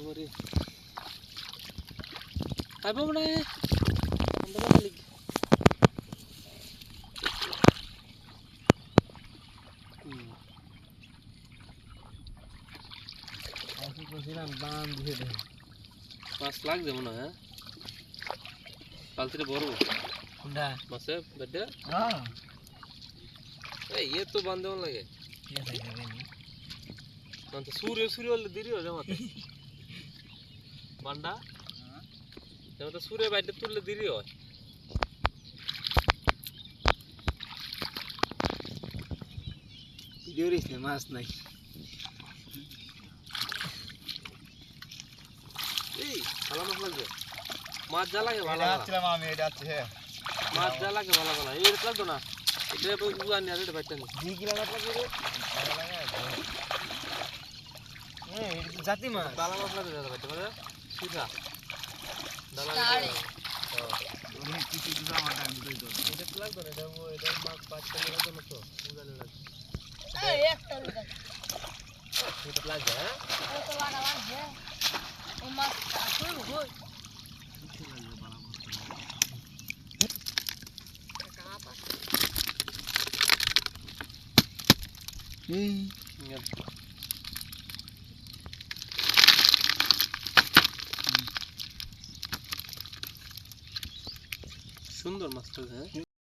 Mari. Apa mana? Anda balik. Aku kesiran ban দিয়ে দে 5 লাখ দেব না হ্যাঁ কালকে বড় কোনটা মাসে বেডে হ্যাঁ এই ये तो बांधे होने लगे क्या लगे नहीं ना तो सूर्य वाले दिरी हो जाओ मत बांडा हां जब तो सूर्य बैठे तुल्ले दिरी हो जोरिस ने मास नहीं এই ভালো মাছ লাগবে মাছ যা লাগে ভালো ভালো ছিলাম আমি এটা আছে মাছ যা লাগে ভালো ভালো এই এটা লাগতো না এটা তো গুয়া নিয়ে এটা বাইতে নি 2 কিলো লাগবে রে ভালো লাগে এই জাতি মাছ ভালো মাছ লাগে দাদা বাইতে পারে সুজা দাদা আমি কিছু দুটো আমার টাইম দিই তো এটা লাগতো না এটা মাছ 5 কিলো লাগতো না তো সুজা লাগে এই একটা লাগবে এটা লাগবে হ্যাঁ এটা লাগবে ও মাছ শুরু হই কিছু লাগবে বাড়া সুন্দর মাছটা হ্যাঁ